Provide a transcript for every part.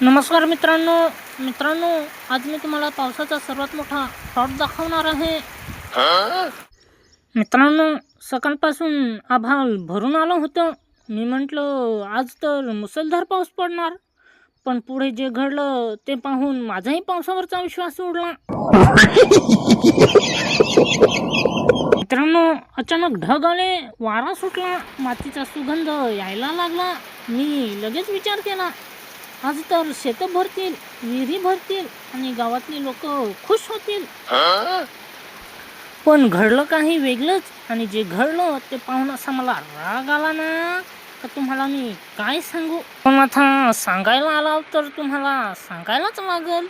नमस्कार मित्रांनो, आज मी तुम्हाला पावसाचा सर्वात मोठा फ्रॉड दाखवणार आहे. मित्रांनो, सकाळपासून आभाळ भरून आलं होतं. मी म्हटलं आज तर मुसळधार पाऊस पडणार, पण पुढे जे घडलं ते पाहून माझाही पावसावरचा विश्वास उडला. मित्रांनो, अचानक ढग आले, वारा सुटला, मातीचा सुगंध यायला लागला. मी लगेच विचार केला, आज तर शेतं भरतील, विहिरी भरतील आणि गावातली लोक खुश होतील. पण घडलं काही वेगळंच, आणि जे घडलं ते पाहून असा मला राग आला ना, तर तुम्हाला मी काय सांगू. पण आता सांगायला आला तर तुम्हाला सांगायलाच लागल.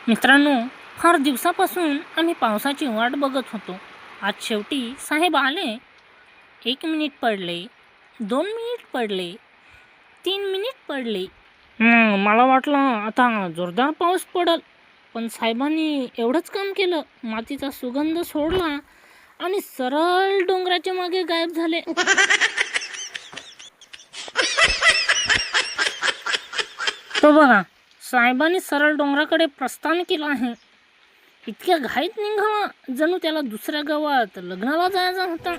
मित्रांनो, फार दिवसापासून आम्ही पावसाची वाट बघत होतो. आज शेवटी साहेब आले. 1 मिनिट पडले, 2 मिनिट पडले, 3 मिनिट पडले. मला वाटलं आता जोरदार पाऊस पडल, पण साहेबांनी एवढंच काम केलं. मातीचा सुगंध सोडला आणि सरळ डोंगराच्या मागे गायब झाले. तो बघा, साहेबांनी सरळ डोंगराकडे प्रस्थान केलं आहे. इतक्या घाईत निघाला जणू त्याला दुसऱ्या गावात लग्नाला जायचा होता.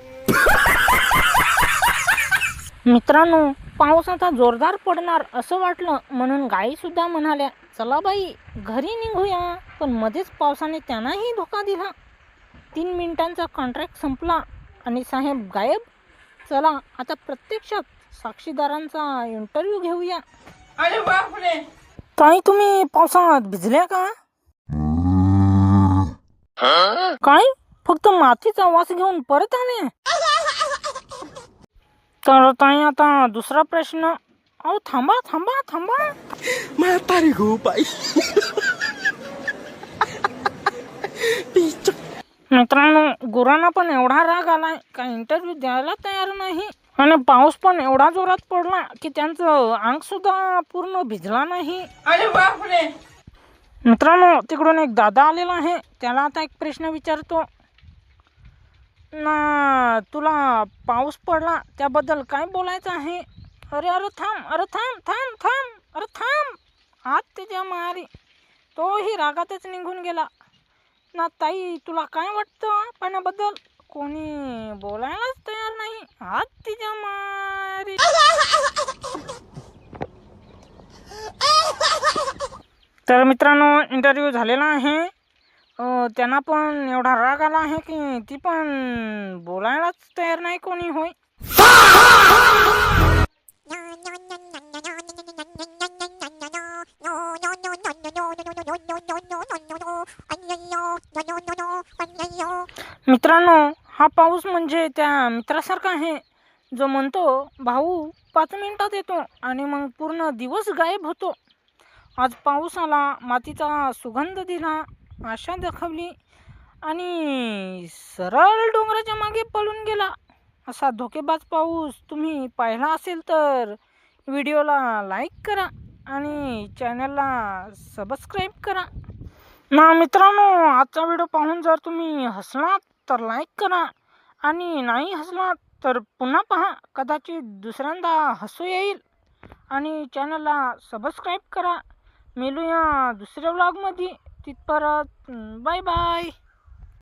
मित्रांनो, पाऊस आता जोरदार पडणार असं वाटलं, म्हणून गाई सुद्धा म्हणाल्या, चला बाई घरी निघूया. पण मध्येच पावसाने त्यांनाही धोका दिला. 3 मिनिटांचा कॉन्ट्रॅक्ट संपला आणि साहेब गायब. चला आता प्रत्यक्षात साक्षीदारांचा इंटरव्ह्यू घेऊया. अरे बापरे, ताई, तुम्ही पावसात भिजल्या का? काय, फक्त मातीचा वास घेऊन परत आले? तर ताई, आता दुसरा प्रश्न. अहो थांबा थांबा थांबा. म्हातारी गो बाई. मित्रांनो, गुरांना पण एवढा राग आलाय का इंटरव्ह्यू द्यायला तयार नाही. आणि पाऊस पण एवढा जोरात पडला की त्यांचं अंग सुद्धा पूर्ण भिजला नाही. अरे बापरे. मित्रांनो, तिकडून एक दादा आलेला आहे. त्याला आता एक प्रश्न विचारतो ना, तुला पाऊस पडला त्याबद्दल काय बोलायचं आहे? अरे अरे थांब, अरे थांब थांब थांब, अरे थांब. आत त्याच्या मारी. तोही रागातच निघून गेला. ना ताई, तुला काय वाटतं पाण्याबद्दल? कोणी बोलायलाच तयार नाही. आत तिच्या मारी. तर मित्रांनो, इंटरव्ह्यू झालेला आहे. त्यांना पण एवढा राग आला आहे की ती पण बोलायलाच तयार नाही कोणी. होय, मित्रांनो, हा पाऊस म्हणजे त्या मित्रासारखा आहे जो म्हणतो, भाऊ 5 मिनिटात येतो आणि मग पूर्ण दिवस गायब होतो. आज पाऊस आला, मातीचा सुगंध दिला, आशा दाखवली आणि सरळ डोंगराच्या मागे पळून गेला. असा धोकेबाज पाऊस तुम्ही पाहिला असेल तर व्हिडिओला लाईक करा आणि चॅनलला सबस्क्राईब करा ना. मित्रांनो, आजचा व्हिडिओ पाहून जर तुम्ही हसलात तर लाईक करा, आणि नाही हसलात तर पुन्हा पहा, कदाचित दुसऱ्यांदा हसू येईल. आणि चॅनलला सबस्क्राईब करा. मिळूया दुसऱ्या व्लॉगमध्ये. तिथपर्यंत बाय बाय.